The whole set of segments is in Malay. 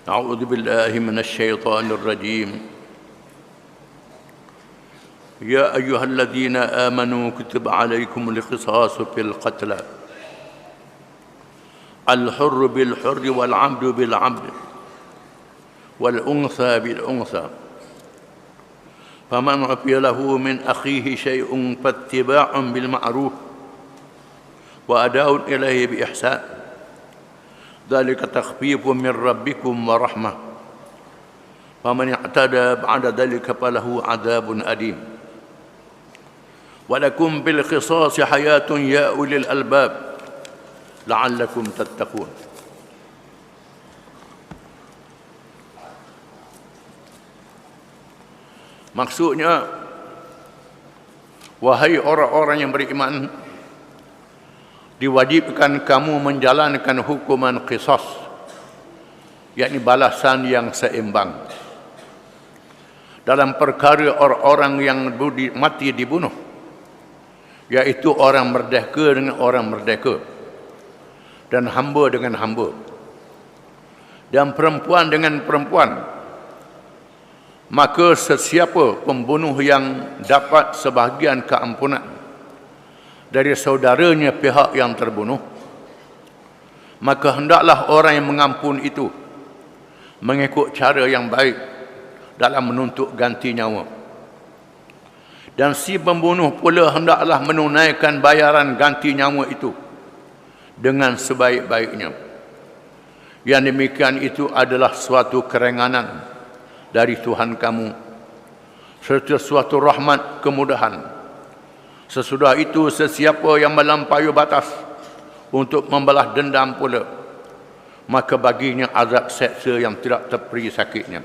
أعوذ بالله من الشيطان الرجيم. يا أيها الذين آمنوا كتب عليكم القصاص في القتلى الحر بالحر والعبد بالعبد والأنثى بالأنثى فمن عفي له من أخيه شيء فاتباع بالمعروف وأداء إليه بإحسان ذلك تخفيف من ربكم ورحمة فمن اعتدى بعد ذلك فله عذاب أليم ولكم بالقصاص حياة يا أولي الألباب لعلكم تتقون. Maksudnya, wahai orang-orang yang beriman, diwajibkan kamu menjalankan hukuman qisas, yakni balasan yang seimbang dalam perkara orang-orang yang mati dibunuh, iaitu orang merdeka dengan orang merdeka dan hamba dengan hamba dan perempuan dengan perempuan. Maka sesiapa pembunuh yang dapat sebahagian keampunan dari saudaranya pihak yang terbunuh, maka hendaklah orang yang mengampun itu mengikut cara yang baik dalam menuntut ganti nyawa. Dan si pembunuh pula hendaklah menunaikan bayaran ganti nyawa itu dengan sebaik-baiknya. Yang demikian itu adalah suatu kerenganan dari Tuhan kamu serta suatu rahmat kemudahan. Sesudah itu sesiapa yang melampaui batas untuk membalas dendam pula, maka baginya azab seksa yang tidak terperi sakitnya.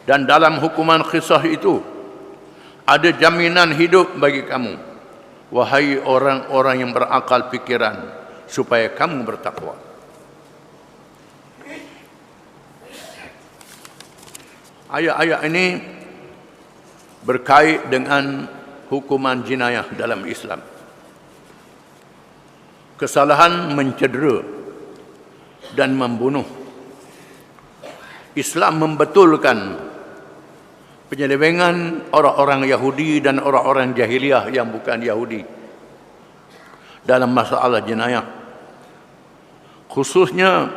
Dan dalam hukuman qisas itu ada jaminan hidup bagi kamu, wahai orang-orang yang berakal fikiran, supaya kamu bertakwa. Ayat-ayat ini berkait dengan hukuman jenayah dalam Islam. Kesalahan mencedera dan membunuh. Islam membetulkan penyelewengan orang-orang Yahudi dan orang-orang jahiliyah yang bukan Yahudi dalam masalah jenayah. Khususnya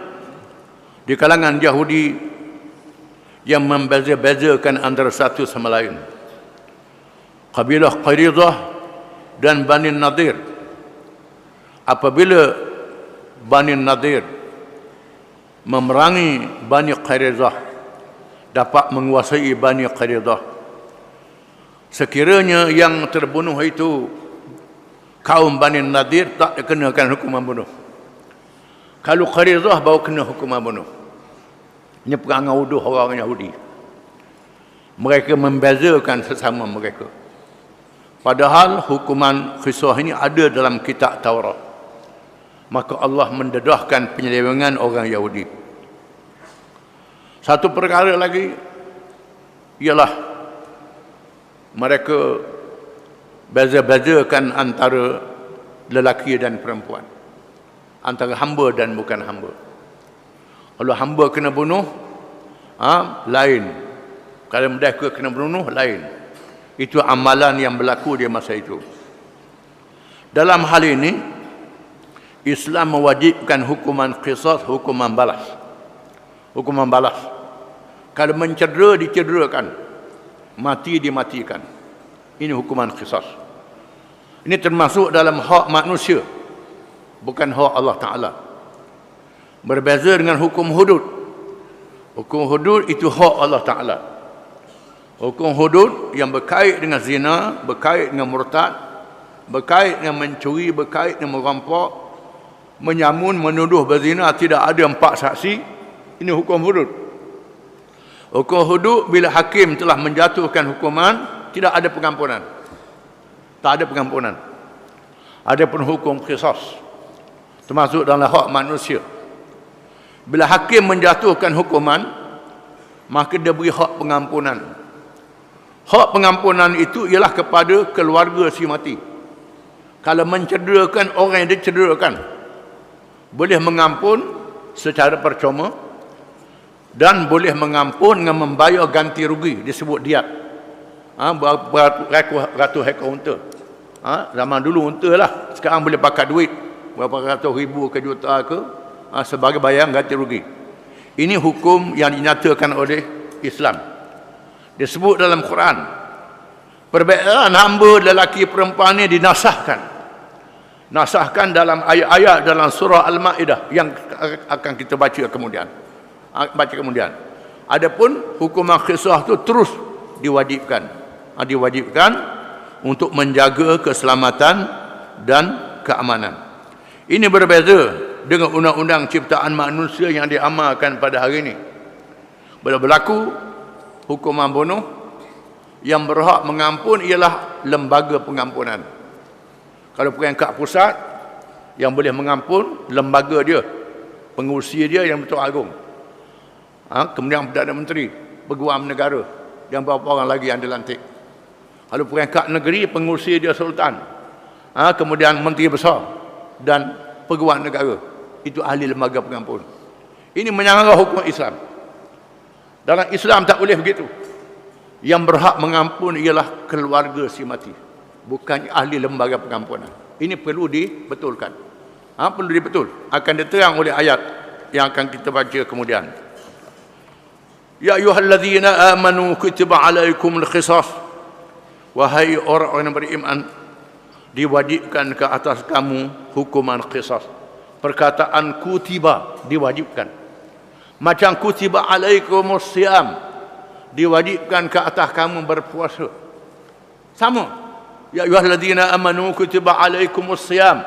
di kalangan Yahudi yang membeza-bezakan antara satu sama lain. Kabilah Qaridah dan Bani Nadir. Apabila Bani Nadir memerangi Bani Qaridah, dapat menguasai Bani Qaridah, sekiranya yang terbunuh itu kaum Bani Nadir, tak dikenakan hukuman bunuh. Kalau Qaridah baru kena hukuman bunuh. Ini perangai uduh orang Yahudi. Mereka membezakan sesama mereka. Padahal hukuman qisas ini ada dalam kitab Taurat. Maka Allah mendedahkan penyelewengan orang Yahudi. Satu perkara lagi ialah mereka beza-bezakan antara lelaki dan perempuan, antara hamba dan bukan hamba. Kalau hamba kena bunuh, lain. Kalau merdeka kena bunuh, lain. Itu amalan yang berlaku di masa itu. Dalam hal ini, Islam mewajibkan hukuman qisas, hukuman balas. Hukuman balas. Kalau mencedera, dicederakan. Mati, dimatikan. Ini hukuman qisas. Ini termasuk dalam hak manusia, bukan hak Allah Ta'ala. Berbeza dengan hukum hudud. Hukum hudud itu hak Allah Ta'ala. Hukum hudud yang berkait dengan zina, berkait dengan murtad, berkait dengan mencuri, berkait dengan merampok, menyamun, menuduh berzina, tidak ada 4 saksi. Ini hukum hudud. Hukum hudud bila hakim telah menjatuhkan hukuman, tidak ada pengampunan. Tak ada pengampunan. Adapun hukum qisas termasuk dalam hak manusia. Bila hakim menjatuhkan hukuman, maka dia beri hak pengampunan. Hak pengampunan itu ialah kepada keluarga si mati. Kalau mencederakan orang yang dicederakan, boleh mengampun secara percuma dan boleh mengampun dengan membayar ganti rugi, disebut diat. Beratus ekor unta. Zaman dulu unta lah, sekarang boleh pakai duit berapa ratus ribu ke juta ke, sebagai bayar ganti rugi. Ini hukum yang dinyatakan oleh Islam. Disebut dalam Quran, perbezaan hamba lelaki perempuan ini dinasahkan dalam ayat-ayat dalam surah Al-Ma'idah yang akan kita baca kemudian. Adapun hukuman qisas itu terus diwajibkan untuk menjaga keselamatan dan keamanan. Ini berbeza dengan undang-undang ciptaan manusia yang diamalkan pada hari ini. Bila berlaku hukuman bunuh, yang berhak mengampun ialah lembaga pengampunan. Kalau peringkat pusat, yang boleh mengampun lembaga dia, pengurusi dia yang Betul Agung. Kemudian Perdana Menteri, Peguam Negara, dan beberapa orang lagi yang dilantik. Kalau peringkat negeri, pengurusi dia Sultan. Kemudian Menteri Besar dan Peguam Negara. Itu ahli lembaga pengampun. Ini menyangka hukum Islam. Dalam Islam tak boleh begitu. Yang berhak mengampun ialah keluarga si mati, bukan ahli lembaga pengampunan. Ini perlu dibetulkan. Perlu dibetul. Akan diterang oleh ayat yang akan kita baca kemudian. Ya ayyuhalladzina amanu kutiba alaikumul qisas. Wahai orang-orang yang beriman, diwajibkan ke atas kamu hukuman qisas. Perkataan kutiba diwajibkan. Macam kutiba alaikumus siyam, diwajibkan ke atas kamu berpuasa. Sama. Ya ayyuhalladzina amanu kutiba alaikumus siyam.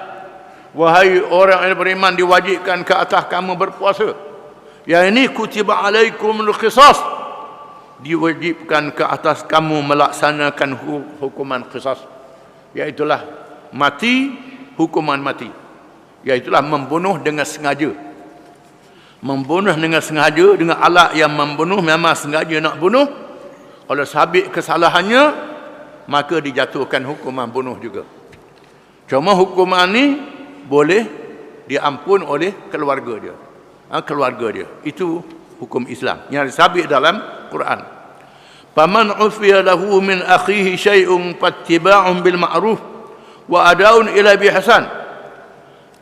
Wahai orang yang beriman, diwajibkan ke atas kamu berpuasa. Yang ini kutiba alaikumul qisas, diwajibkan ke atas kamu melaksanakan hukuman qisas, iaitulah mati, hukuman mati, iaitulah membunuh dengan sengaja. Membunuh dengan sengaja, dengan alat yang membunuh, memang sengaja nak bunuh. Kalau sabit kesalahannya, maka dijatuhkan hukuman bunuh juga. Cuma hukuman ni boleh diampun oleh keluarga dia. Keluarga dia. Itu hukum Islam yang disabit dalam Quran. Faman ufiya lahu min akhihi syai'un fattiba'un bil ma'ruf wa adaun ila bihsan.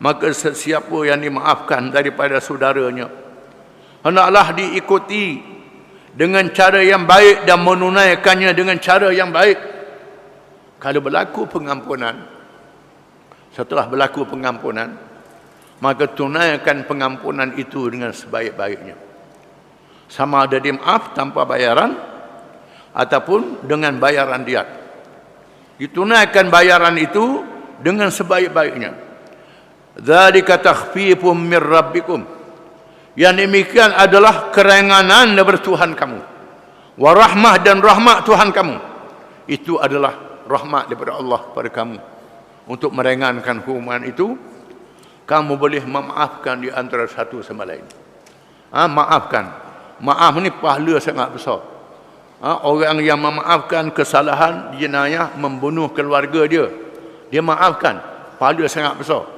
Maka sesiapa yang dimaafkan daripada saudaranya, hendaklah diikuti dengan cara yang baik dan menunaikannya dengan cara yang baik. Kalau berlaku pengampunan, setelah berlaku pengampunan, maka tunaikan pengampunan itu dengan sebaik-baiknya. Sama ada dimaaf tanpa bayaran ataupun dengan bayaran diat. Ditunaikan bayaran itu dengan sebaik-baiknya. Dzalika takhfifum mir rabbikum. Yang demikian adalah keringanan daripada Tuhan kamu. Wa rahmah, dan rahmat Tuhan kamu. Itu adalah rahmat daripada Allah pada kamu. Untuk meringankan hukuman itu, kamu boleh memaafkan di antara satu sama lain. Maafkan. Maaf ni pahala sangat besar. Orang yang memaafkan kesalahan jenayah membunuh keluarga dia, dia maafkan, pahala sangat besar.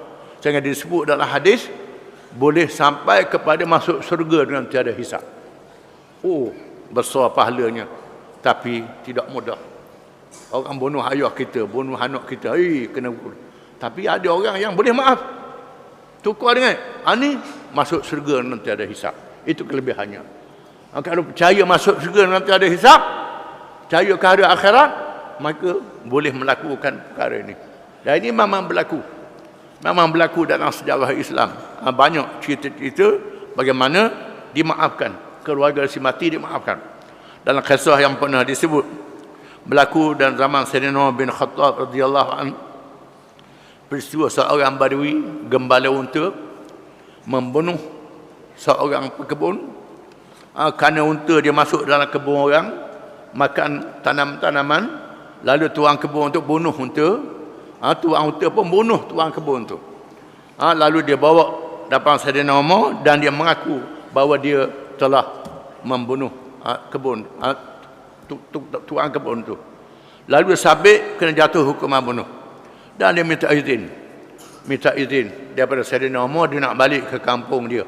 Sehingga disebut dalam hadis, boleh sampai kepada masuk surga dengan tiada hisap. Besar pahalanya. Tapi tidak mudah. Orang bunuh ayah kita, bunuh anak kita, kena pukul. Tapi ada orang yang boleh maaf, tukar dengan ni masuk surga nanti ada hisap. Itu kelebihannya. Kalau percaya masuk surga nanti ada hisap, percaya ke hari akhirat, maka boleh melakukan perkara ini. Dan ini memang berlaku. Memang berlaku dalam sejarah Islam. Banyak cerita-cerita bagaimana dimaafkan, keluarga si mati dimaafkan. Dalam kisah yang pernah disebut, berlaku dalam zaman Sayyidina Umar bin Khattab radhiyallahu anhu, peristiwa seorang badui gembala unta membunuh seorang pekebun. Kerana unta dia masuk dalam kebun orang, makan tanam-tanaman, lalu tuan kebun untuk bunuh unta. Tuan unta pun bunuh tuan kebun tu. Lalu dia bawa depan Sayyidina Umar dan dia mengaku bahawa dia telah membunuh kebun, tuan kebun tu. Lalu sabit kena jatuh hukuman bunuh. Dan dia minta izin daripada Sayyidina Umar, dia nak balik ke kampung dia.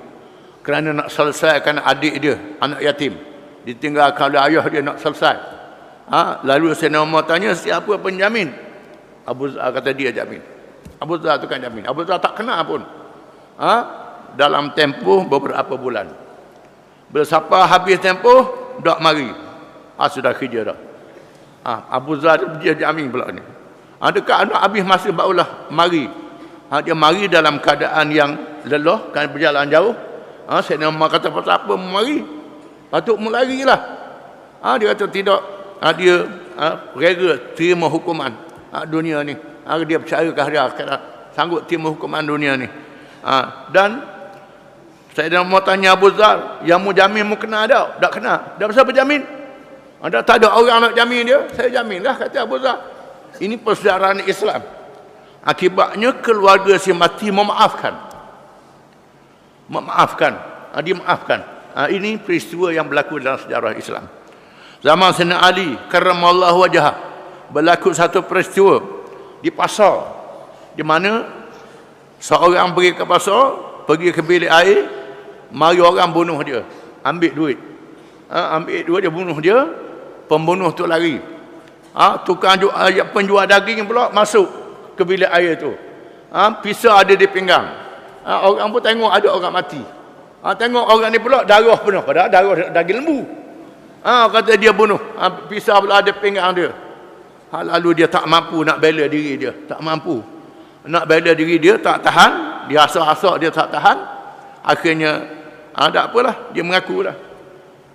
kerana nak selesaikan adik dia, anak yatim. Ditinggalkan oleh ayah dia nak selesai. Lalu Sayyidina Umar tanya, siapa penjamin? Abu Dzar kata dia jamin. Abu Dzar tu kan jamin. Abu Dzar tak kena pun. Dalam tempoh beberapa bulan. Bila siapa habis tempoh, dak mari. Sudah kerja dah. Abu Dzar dia jamin pula ni. Dekat anak habis masa barulah mari. Dia mari dalam keadaan yang lelah, kan berjalan jauh. Sayyidina Umar kata, pasal apa mari? Patut melarilah. Dia kata tidak. Dia rela terima hukuman dunia ni. Dia percaya ke dia sanggup terima hukuman dunia ni. Dan Sayyidina Umar tanya Abu Dzar, yang mu jamin mu kena ada? Tak kena. Dah pasal berjamin? Tak ada orang nak jamin dia. Saya jaminlah, kata Abu Dzar. Ini persaudaraan Islam. Akibatnya keluarga si mati memaafkan. Dia maafkan. Ini peristiwa yang berlaku dalam sejarah Islam. Zaman Sayyidina Ali karramallahu wajhah, berlaku satu peristiwa di pasar, di mana seorang pergi ke pasar, pergi ke bilik air, mari orang bunuh dia, ambil duit. Dia bunuh dia, pembunuh tu lari. Tukang penjual daging pula masuk ke bilik air tu. Pisau ada di pinggang. Orang pun tengok ada orang mati. Tengok orang ni pula darah penuh, padahal darah daging lembu. Kata dia bunuh. Pisau pula ada pinggang dia. Lalu dia tak mampu nak bela diri dia. Tak mampu nak bela diri dia, tak tahan. Dia asak-asak dia tak tahan. Akhirnya tak apalah, dia mengakulah.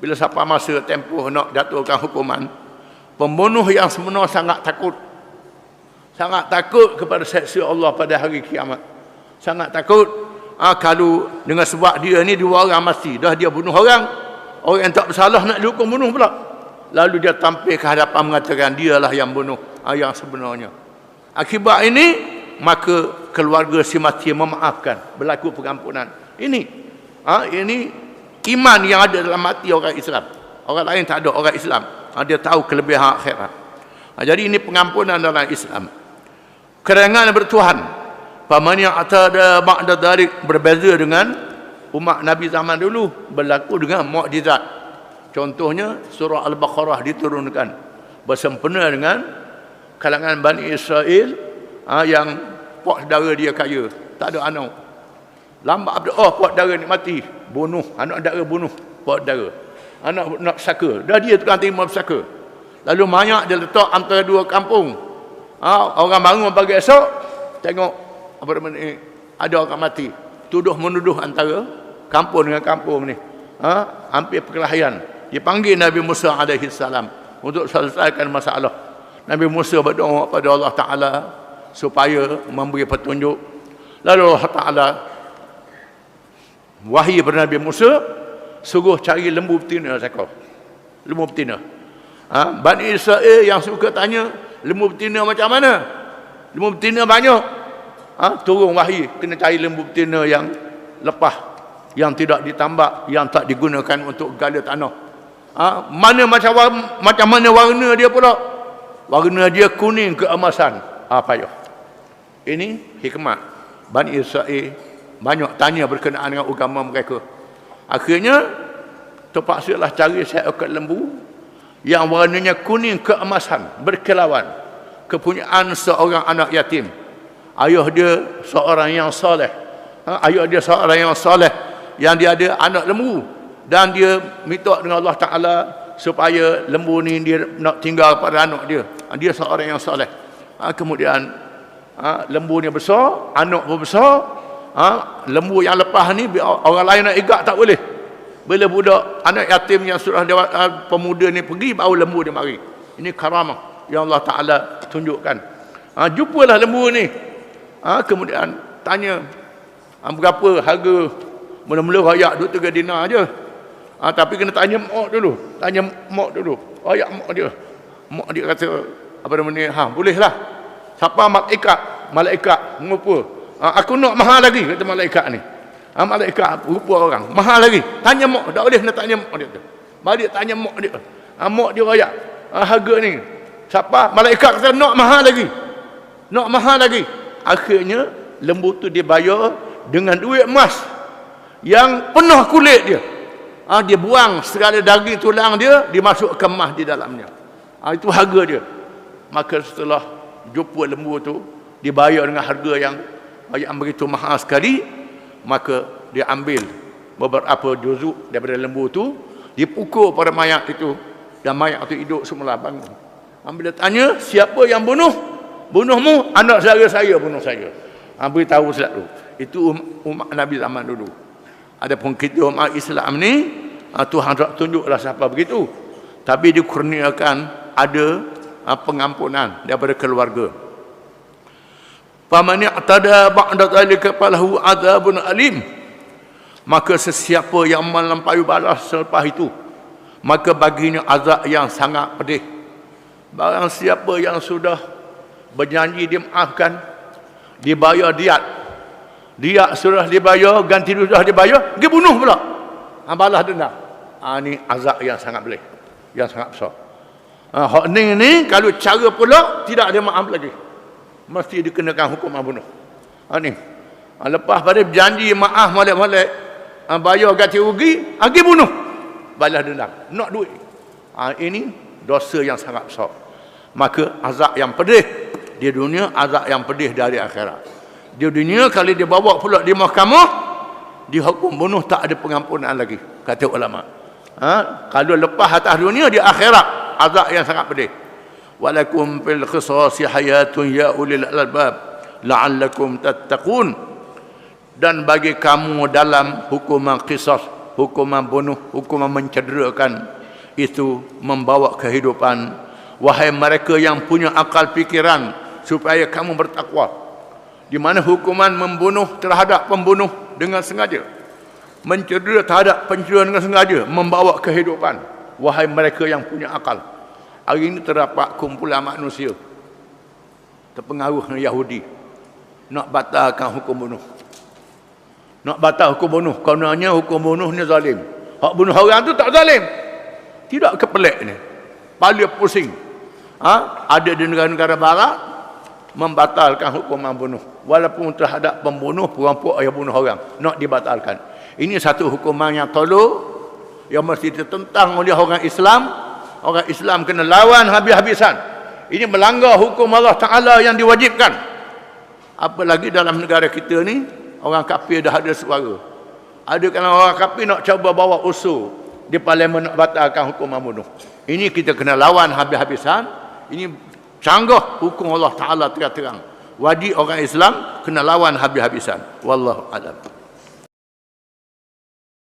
Bila sampai masa tempoh nak jatuhkan hukuman, pembunuh yang sebenar sangat takut. Sangat takut kepada seksa Allah pada hari kiamat. Sangat takut. Kalau dengan sebab dia ni dua orang mati, dah dia bunuh orang yang tak bersalah nak dihukum bunuh pula. Lalu dia tampil ke hadapan mengatakan dialah yang bunuh yang sebenarnya. Akibat ini, maka keluarga si mati memaafkan, berlaku pengampunan. Ini iman yang ada dalam hati orang Islam. Orang lain tak ada, orang Islam. Dia tahu kelebihan akhirat. Jadi ini pengampunan dalam Islam. Kerengan bertuhan. Paman yang atada ba'da dzalik, berbeza dengan umat Nabi zaman dulu, berlaku dengan mukjizat. Contohnya surah Al-Baqarah diturunkan bersempena dengan kalangan Bani Israel yang pak saudara dia kaya, tak ada anak. Lambat berdoa, pak saudara ni mati, bunuh anak saudara, bunuh pak saudara. Anak nak saka, dah dia tukang terima saka. Lalu mayat dia letak antara dua kampung. Orang bangun pagi esok, tengok ada orang mati. Tuduh menuduh antara kampung dengan kampung ni. Hampir perkelahian. Dipanggil Nabi Musa alaihi salam untuk selesaikan masalah. Nabi Musa berdoa pada Allah Ta'ala supaya memberi petunjuk. Lalu Allah Ta'ala wahyi kepada Nabi Musa, suruh cari lembu betina seekor. Lembu betina. Bani Israel yang suka tanya, lembu betina macam mana? Lembu betina banyak. Turun wahyi, kena cari lembu betina yang lepah, yang tidak ditambak, yang tak digunakan untuk gala tanah. Macam mana warna dia pula? Warna dia kuning keemasan. Payah. Ini hikmat. Bani Israel banyak tanya berkenaan dengan agama mereka. Akhirnya terpaksalah cari seekor lembu yang warnanya kuning keemasan, berkilauan, kepunyaan seorang anak yatim. Ayah dia seorang yang soleh. Yang dia ada anak lembu, dan dia minta dengan Allah Ta'ala supaya lembu ni dia nak tinggal pada anak dia. Dia seorang yang soleh. Kemudian lembu ni besar, anak pun besar. Lembu yang lepas ni orang lain nak ikat tak boleh. Bila budak anak yatim yang sudah pemuda ni pergi, baru lembu dia mari. Ini karamah yang Allah Ta'ala tunjukkan. Jumpalah lembu ni. Kemudian tanya, berapa harga? Mula-mula rakyat 2-3 dinar je. Tapi kena tanya mak dulu. Tanya mak dulu. Rakyat mak dia. Mak dia kata, bolehlah. Siapa malaikat mengapa? Aku nak mahal lagi, kata malaikat ni. Malaikat rupa orang, mahal lagi. Tanya mak, tak boleh nak tanya mak dia. Balik tanya mak dia. Mak dia rakyat. Harga ni. Siapa? Malaikat kata nak mahal lagi. Nak mahal lagi. Akhirnya lembu tu dibayar dengan duit emas. yang penuh kulit dia. Dia buang segala daging tulang dia, dimasuk kemas di dalamnya. Itu harga dia. Maka setelah jumpa lembu tu, dibayar dengan harga yang begitu mahal sekali, maka dia ambil beberapa juzuk daripada lembu tu, dipukul pada mayat itu, dan mayat itu hidup semula bangun. Bila tanya, siapa yang bunuh? Bunuhmu? Anak saudara saya bunuh saya. Beritahu selalu tu. Itu umat Nabi zaman dulu. Adapun kita umat Islam ni, Tuhan tak tunjuklah siapa begitu. Tapi dikurniakan ada pengampunan daripada keluarga. Faman i'tada ba'da dzalika falahu adzabun alim. Maka sesiapa yang melampaui balas selepas itu, maka baginya azab yang sangat pedih. Barang siapa yang sudah berjanji dimaafkan, dibayar diat, diat sudah dibayar, ganti rugi sudah dibayar, dia bunuh pula, balas dendam. Ini azab yang sangat pedih, yang sangat besar. Hak ni kalau cara pula tidak ada maaf lagi, mesti dikenakan hukuman bunuh. Ni lepas pada janji maaf molek-molek, bayar ganti rugi, lagi bunuh, balas dendam, nak duit. Ini dosa yang sangat besar. Maka azab yang pedih di dunia, azab yang pedih dari akhirat. Di dunia kalau dia bawa pula di mahkamah, dihukum bunuh, tak ada pengampunan lagi, kata ulama. Kalau lepas atas dunia, di akhirat azab yang sangat pedih. Walakum fil qisasi hayatun ya ulil albab la'allakum tattaqun. Dan bagi kamu dalam hukuman qisas, hukuman bunuh, hukuman mencederakan, itu membawa kehidupan. Wahai mereka yang punya akal fikiran, supaya kamu bertakwa. Di mana hukuman membunuh terhadap pembunuh dengan sengaja, mencedera terhadap pencedera dengan sengaja, membawa kehidupan. Wahai mereka yang punya akal. Hari ini terdapat kumpulan manusia terpengaruh dengan Yahudi, nak batalkan hukum bunuh. Nak batal hukum bunuh, karenanya hukum bunuh ni zalim. Hak bunuh orang tu tak zalim. Tidak kepelek ni, paling pusing. Ada di negara-negara barat membatalkan hukuman bunuh, walaupun terhadap pembunuh, perampok yang bunuh orang, nak dibatalkan. Ini satu hukuman yang tolak, yang mesti ditentang oleh orang Islam. Orang Islam kena lawan habis-habisan. Ini melanggar hukum Allah Ta'ala yang diwajibkan. Apalagi dalam negara kita ni, orang kafir dah ada suara. Ada kalau orang kafir nak cuba bawa usul di parlimen nak batalkan hukuman bunuh. Ini kita kena lawan habis-habisan. Ini canggah hukum Allah Ta'ala terang-terang. Wajib orang Islam kena lawan habis-habisan. Wallahu a'lam.